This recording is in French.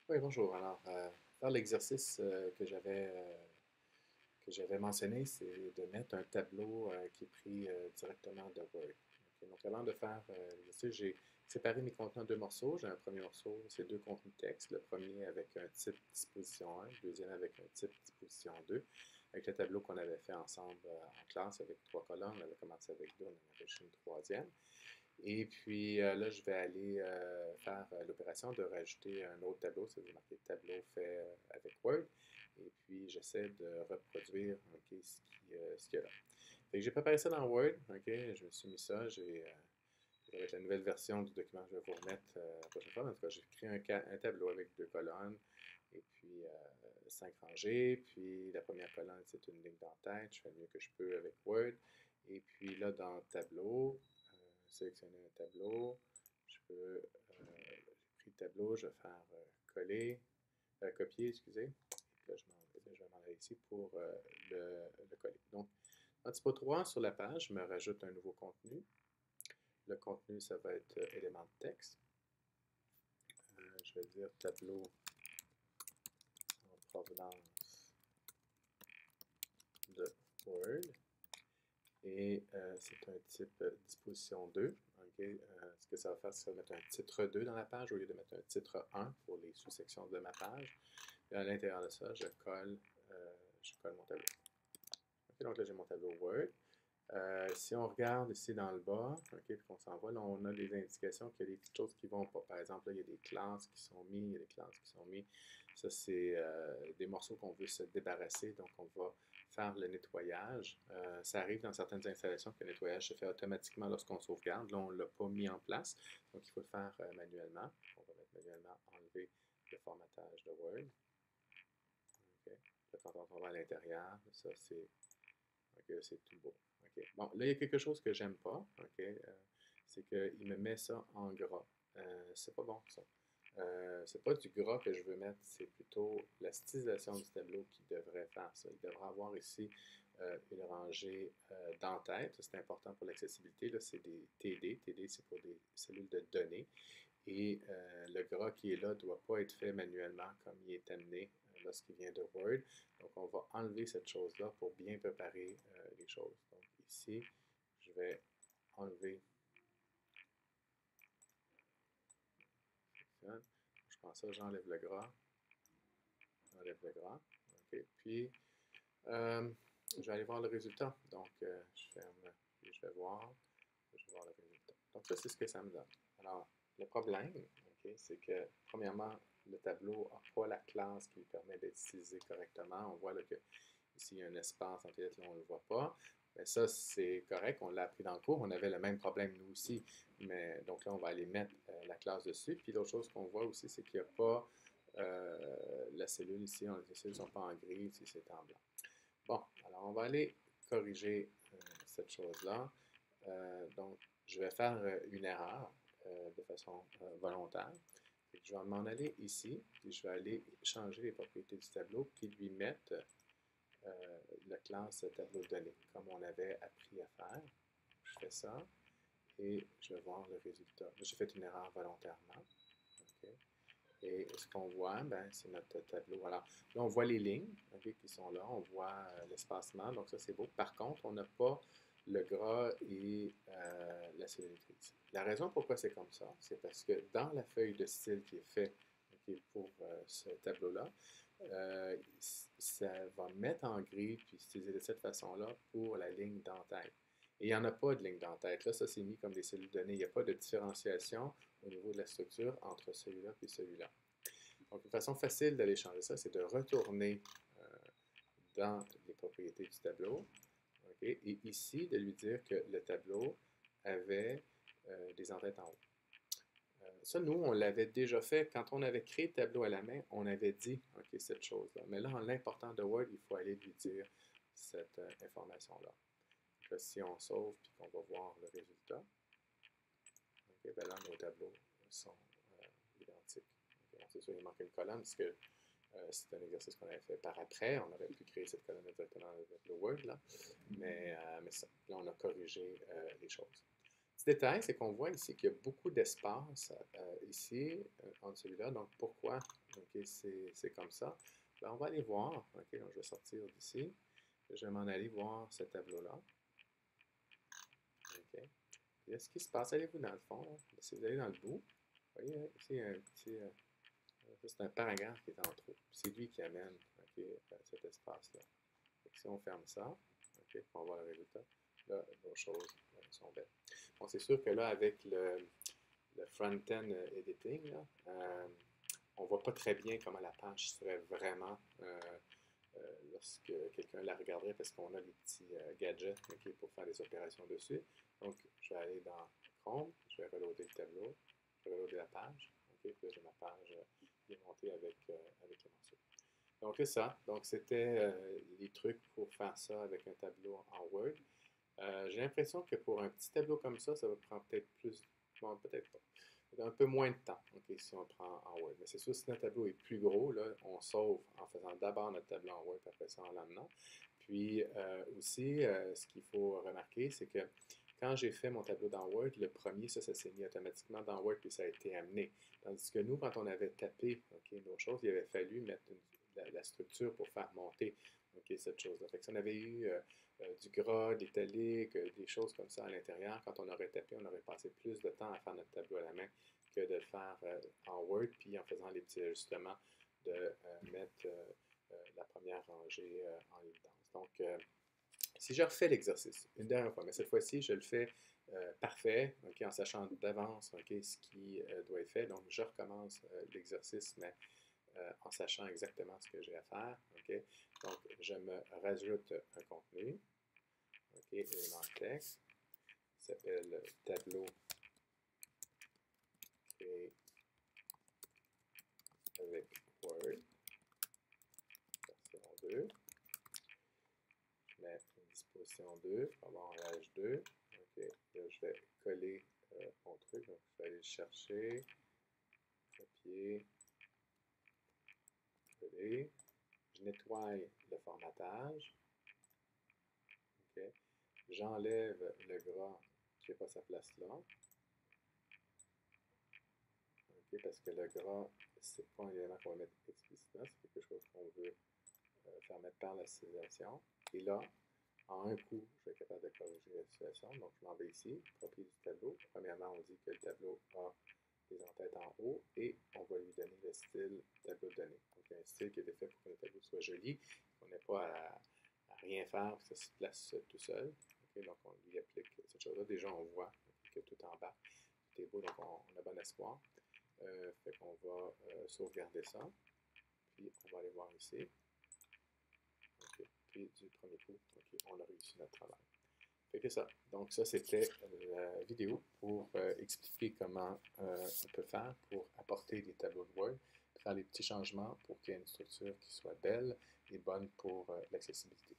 Oui, bonjour. Alors, faire l'exercice que j'avais mentionné, c'est de mettre un tableau qui est pris directement de Word. Ok, donc, avant de faire l'exercice, j'ai séparé mes contenus en deux morceaux. J'ai un premier morceau, c'est deux contenus texte. Le premier avec un type disposition 1, le deuxième avec un type disposition 2, avec le tableau qu'on avait fait ensemble en classe avec trois colonnes. On avait commencé avec deux, on en avait juste une troisième. Et puis là, je vais aller faire l'opération de rajouter un autre tableau, c'est-à-dire marquer tableau fait avec Word. Et puis, j'essaie de reproduire ok, ce qu'il y a là. Fait que j'ai préparé ça dans Word. Ok, je me suis mis ça. Avec la nouvelle version du document que je vais vous remettre la prochaine fois. En tout cas, j'ai créé un tableau avec deux colonnes et puis cinq rangées. Puis la première colonne, c'est une ligne d'entête. Je fais le mieux que je peux avec Word. Et puis là, dans le tableau, sélectionner un tableau. J'ai pris le tableau, je vais faire copier, excusez. Et puis là, je vais m'en aller ici pour le coller. Donc, en typo 3, sur la page, je me rajoute un nouveau contenu. Le contenu, ça va être élément de texte. Je vais dire tableau en provenance de Word. Et c'est un type disposition 2. Okay? Ce que ça va faire, c'est mettre un titre 2 dans la page au lieu de mettre un titre 1 pour les sous-sections de ma page. Et à l'intérieur de ça, je colle mon tableau. Okay, donc là, j'ai mon tableau Word. Si on regarde ici dans le bas, ok, puis qu'on s'en va, là, on a des indications qu'il y a des petites choses qui vont pas. Par exemple, là, il y a des classes qui sont mises, il y a des classes qui sont mises. Ça, c'est des morceaux qu'on veut se débarrasser, donc on va faire le nettoyage. Ça arrive dans certaines installations que le nettoyage se fait automatiquement lorsqu'on sauvegarde. Là, on ne l'a pas mis en place, donc il faut le faire manuellement. On va mettre manuellement enlever le formatage de Word. Okay. Là, quand on va à l'intérieur, ça, c'est tout beau. OK. Bon, là, il y a quelque chose que j'aime pas. OK? C'est qu'il me met ça en gras. C'est pas bon, ça. C'est pas du gras que je veux mettre, c'est plutôt la stylisation du tableau qui devrait faire ça. Il devrait avoir ici une rangée d'entête. C'est important pour l'accessibilité. Là, c'est des TD. TD, c'est pour des cellules de données. Et le gras qui est là ne doit pas être fait manuellement comme il est amené lorsqu'il vient de Word. Donc, on va enlever cette chose-là pour bien préparer les choses. Donc, ici, je vais enlever. Je prends ça, j'enlève le gras. J'enlève le gras. OK. Puis, euh, je vais aller voir le résultat. Donc, je ferme et je vais voir. Je vais voir le résultat. Donc, ça, c'est ce que ça me donne. Alors, le problème, ok, c'est que, premièrement, le tableau n'a pas la classe qui lui permet d'être stylisé correctement. On voit là que ici, il y a un espace entre les lettres, là, on ne le voit pas. Mais ça, c'est correct, on l'a appris dans le cours. On avait le même problème, nous aussi. Mais donc là, on va aller mettre la classe dessus. Puis l'autre chose qu'on voit aussi, c'est qu'il n'y a pas la cellule ici. Les cellules ne sont pas en gris, ici, c'est en blanc. Bon, alors on va aller corriger cette chose-là. Donc, je vais faire une erreur de façon volontaire. Je vais m'en aller ici, et je vais aller changer les propriétés du tableau, puis lui mettre la classe tableau de données, comme on avait appris à faire. Je fais ça, et je vais voir le résultat. J'ai fait une erreur volontairement. Okay. Et ce qu'on voit, ben, c'est notre tableau. Alors, là, on voit les lignes okay, qui sont là, on voit l'espacement, donc ça, c'est beau. Par contre, on n'a pas le gras et la cellulite. La raison pourquoi c'est comme ça, c'est parce que dans la feuille de style qui est faite okay, pour ce tableau-là, ça va mettre en gris puis styliser de cette façon-là pour la ligne d'entête. Et il n'y en a pas de ligne d'entête. Là, ça, c'est mis comme des cellules données. Il n'y a pas de différenciation au niveau de la structure entre celui-là et celui-là. Donc, une façon facile d'aller changer ça, c'est de retourner dans les propriétés du tableau. Okay, et ici, de lui dire que le tableau avait des entêtes en haut. Ça, nous, on l'avait déjà fait. Quand on avait créé le tableau à la main, on avait dit OK, cette chose-là. Mais là, en l'important de Word, il faut aller lui dire cette information-là. Là, si on sauve et qu'on va voir le résultat, okay, ben là, nos tableaux sont identiques. Okay, c'est sûr, il manque une colonne parce que c'est un exercice qu'on avait fait par après. On aurait pu créer cette colonne directement avec le Word, là. Mais ça, là, on a corrigé les choses. Petit détail, c'est qu'on voit ici qu'il y a beaucoup d'espace ici, entre celui-là. Donc, pourquoi c'est comme ça? Ben, on va aller voir. Donc, je vais sortir d'ici. Je vais m'en aller voir ce tableau-là. OK. Puis là, ce qui se passe, allez-vous dans le fond. Là. Si vous allez dans le bout, vous voyez, ici, il y a un petit... c'est un paragraphe qui est en trop. C'est lui qui amène cet espace-là. Si on ferme ça, on voit le résultat. Là, nos choses sont belles. Bon, c'est sûr que là, avec le front-end editing, là, on ne voit pas très bien comment la page serait vraiment lorsque quelqu'un la regarderait parce qu'on a des petits gadgets pour faire des opérations dessus. Donc, je vais aller dans Chrome, je vais reloader le tableau, je vais reloader la page. Puis là, j'ai ma page qui est montée avec les morceaux. Donc, c'est ça. Donc, c'était les trucs pour faire ça avec un tableau en Word. J'ai l'impression que pour un petit tableau comme ça va prendre peut-être plus, bon, peut-être pas, un peu moins de temps, si on le prend en Word. Mais c'est sûr, si notre tableau est plus gros, là, on sauve en faisant d'abord notre tableau en Word, puis après ça en l'amenant. Puis aussi, ce qu'il faut remarquer, c'est que quand j'ai fait mon tableau dans Word, le premier, ça s'est mis automatiquement dans Word, puis ça a été amené. Tandis que nous, quand on avait tapé nos choses, il avait fallu mettre la structure pour faire monter cette chose-là. Fait que si on avait eu du gras, de l'italique, des choses comme ça à l'intérieur, quand on aurait tapé, on aurait passé plus de temps à faire notre tableau à la main que de le faire en Word, puis en faisant les petits ajustements de mettre la première rangée en évidence. Donc, si je refais l'exercice une dernière fois, mais cette fois-ci, je le fais parfait, en sachant d'avance ce qui doit être fait. Donc, je recommence l'exercice, mais en sachant exactement ce que j'ai à faire. Donc, je me rajoute un contenu, élément de texte, qui s'appelle tableau créé avec Word, version 2. Je mets une disposition 2, on va en rage 2. Là, je vais coller mon truc, donc je vais aller le chercher, copier, coller. Je nettoie le formatage. J'enlève le gras qui n'a pas sa place là. Parce que le gras, c'est pas un élément qu'on va mettre explicitement, c'est quelque chose qu'on veut faire mettre par la stylisation. Et là, en un coup, je vais être capable de corriger la situation. Donc, je m'en vais ici, propriété du tableau. Premièrement, on dit que le tableau a des entêtes en haut et on va lui donner le style tableau de données. Donc, il y a un style qui est fait pour que le tableau soit joli, qu'on n'ait pas à rien faire, que ça se place tout seul. Donc, on lui applique cette chose-là. Déjà, on voit que tout en bas, tout est beau, donc on a bon espoir. Fait qu'on va sauvegarder ça. Puis on va aller voir ici. Puis du premier coup, on a réussi notre travail. Fait que ça. Donc ça, c'était la vidéo pour expliquer comment on peut faire pour apporter des tableaux de Word, faire les petits changements pour qu'il y ait une structure qui soit belle et bonne pour l'accessibilité.